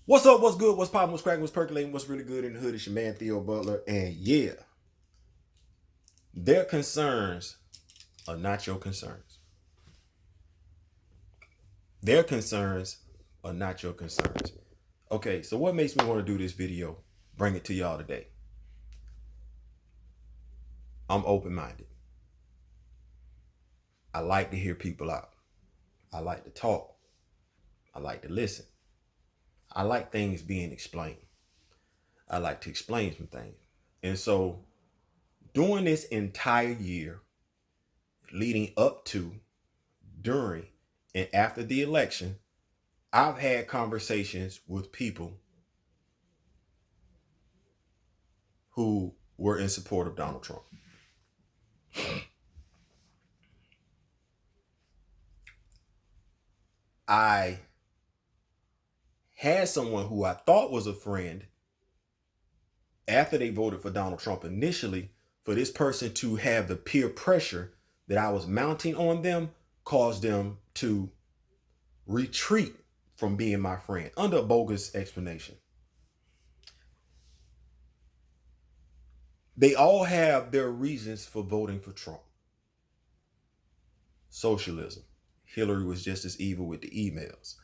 What's up? What's good? What's poppin'? What's cracking? What's percolating? What's really good in the hood? It's your man Theo Butler, and yeah, their concerns are not your concerns. Their concerns are not your concerns. Okay, so what makes me want to do this video? Bring it to y'all today. I'm open-minded. I like to hear people out. I like to talk. I like to listen. I like things being explained. I like to explain some things. And so, during this entire year, leading up to, during, and after the election, I've had conversations with people who were in support of Donald Trump. I had someone who I thought was a friend after they voted for Donald Trump initially, for this person to have the peer pressure that I was mounting on them caused them to retreat from being my friend under a bogus explanation. They all have their reasons for voting for Trump. Socialism. Hillary was just as evil with the emails.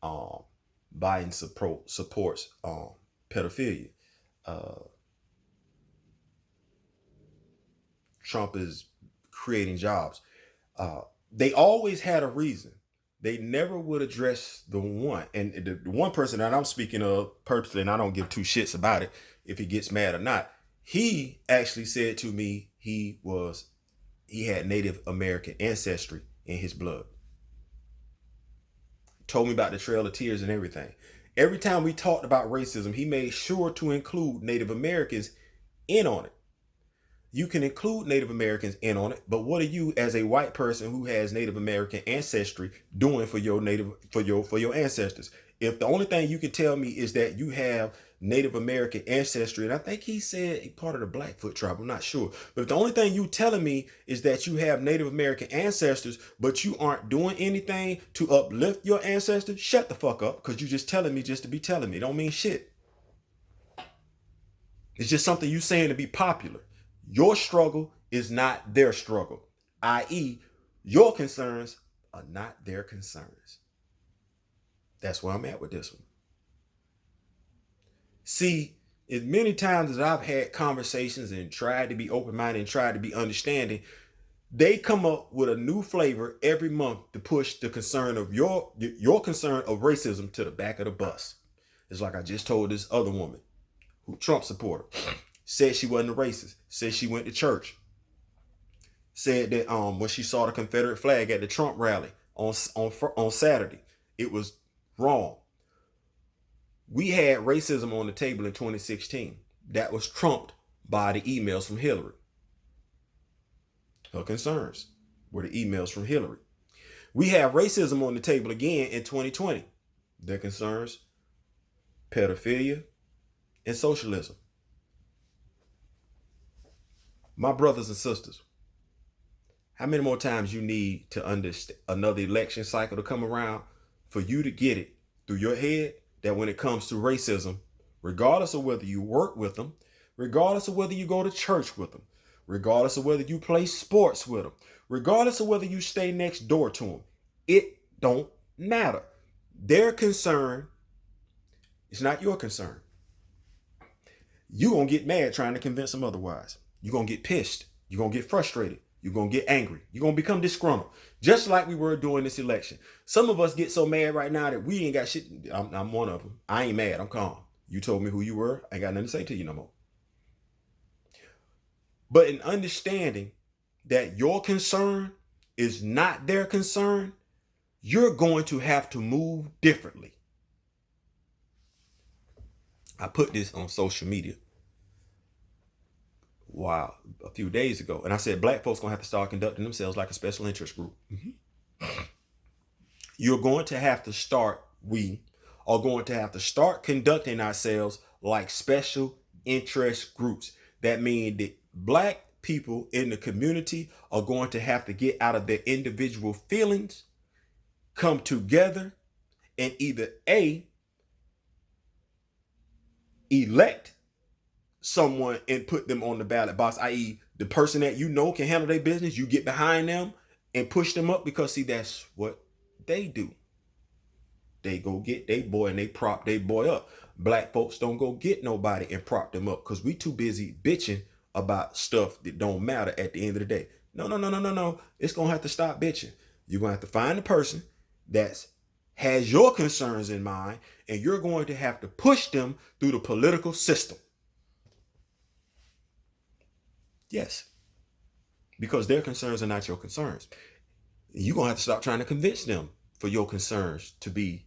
Um, Biden supports pedophilia. Uh, Trump is creating jobs. They always had a reason. They never would address the one. And the one person that I'm speaking of purposely, and I don't give two shits about it if he gets mad or not. He actually said to me he had Native American ancestry in his blood. Told me about the Trail of Tears and everything. Every time we talked about racism, he made sure to include Native Americans in on it. You can include Native Americans in on it, but what are you, as a white person who has Native American ancestry, doing for your ancestors? If the only thing you can tell me is that you have Native American ancestry, and I think he said part of the Blackfoot tribe, I'm not sure, but if the only thing you telling me is that you have Native American ancestors, but you aren't doing anything to uplift your ancestors, shut the fuck up, because you just telling me just to be telling me. It don't mean shit. It's just something you saying to be popular. Your struggle is not their struggle, i.e., your concerns are not their concerns. That's where I'm at with this one. See, as many times as I've had conversations and tried to be open-minded and tried to be understanding, they come up with a new flavor every month to push the concern of your concern of racism to the back of the bus. It's like I just told this other woman, who Trump supporter, said she wasn't a racist, said she went to church, said that when she saw the Confederate flag at the Trump rally on Saturday, it was wrong. We had racism on the table in 2016. That was trumped by the emails from Hillary. Her concerns were the emails from Hillary. We have racism on the table again in 2020. Their concerns, pedophilia, and socialism. My brothers and sisters, how many more times you need to understand another election cycle to come around for you to get it through your head that when it comes to racism, regardless of whether you work with them, regardless of whether you go to church with them, regardless of whether you play sports with them, regardless of whether you stay next door to them, it don't matter. Their concern is not your concern. You're going to get mad trying to convince them otherwise. You're going to get pissed. You're going to get frustrated. You're going to get angry. You're going to become disgruntled. Just like we were during this election. Some of us get so mad right now that we ain't got shit. I'm one of them. I ain't mad. I'm calm. You told me who you were. I ain't got nothing to say to you no more. But in understanding that your concern is not their concern, you're going to have to move differently. I put this on social media a few days ago, and I said black folks gonna have to start conducting themselves like a special interest group. You're going to have to start, we are going to have to start conducting ourselves like special interest groups. That means that black people in the community are going to have to get out of their individual feelings, come together, and either A, elect someone and put them on the ballot box, i.e. the person that you know can handle their business, you get behind them and push them up, because see, that's what they do. They go get their boy and they prop their boy up. Black folks don't go get nobody and prop them up because we too busy bitching about stuff that don't matter at the end of the day. No. It's going to have to stop bitching. You're going to have to find a person that has your concerns in mind, and you're going to have to push them through the political system. Yes. Because their concerns are not your concerns. You're going to have to stop trying to convince them for your concerns to be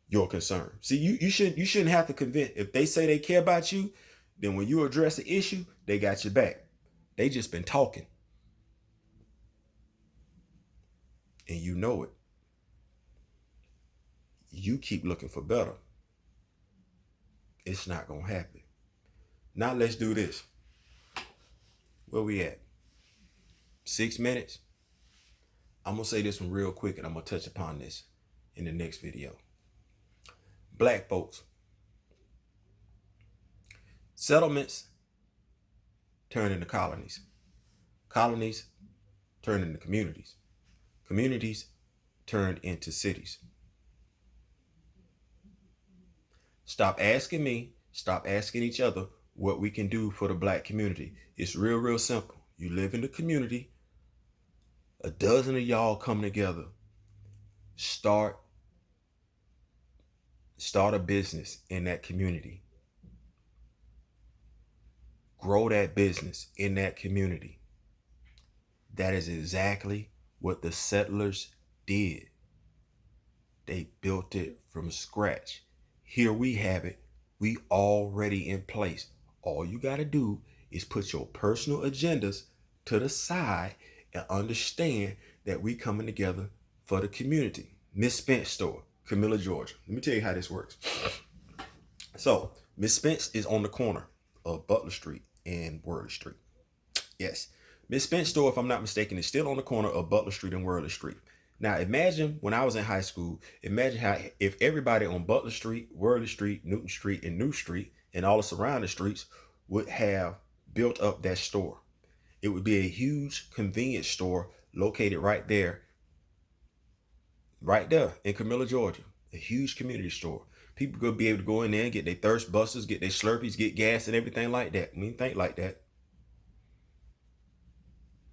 your concern. See, you shouldn't have to convince. If they say they care about you, then when you address the issue, they got your back. They just been talking. And you know it. You keep looking for better. It's not going to happen. Now let's do this. Where we at? 6 minutes. I'm going to say this one real quick, and I'm going to touch upon this in the next video. Black folks. Settlements turn into colonies. Colonies turn into communities. Communities turn into cities. Stop asking me, stop asking each other what we can do for the black community. It's real simple. You live in the community. A dozen of y'all come together. Start a business in that community. Grow that business in that community. That is exactly what the settlers did. They built it from scratch. Here we have it. We already in place. All you got to do is put your personal agendas to the side and understand that we coming together for the community. Miss Spence store, Camilla, Georgia. Let me tell you how this works. So Miss Spence is on the corner of Butler Street and Worley Street. Yes. Miss Spence store, if I'm not mistaken, is still on the corner of Butler Street and Worley Street. Now, imagine when I was in high school, imagine how if everybody on Butler Street, Worley Street, Newton Street, and New Street, and all the surrounding streets would have built up that store. It would be a huge convenience store located right there in Camilla, Georgia. A huge community store. People could be able to go in there and get their thirst busters, get their Slurpees, get gas and everything like that. We didn't think like that.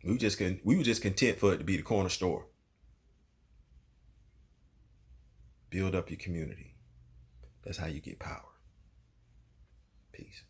We were just content for it to be the corner store. Build up your community. That's how you get power. Peace.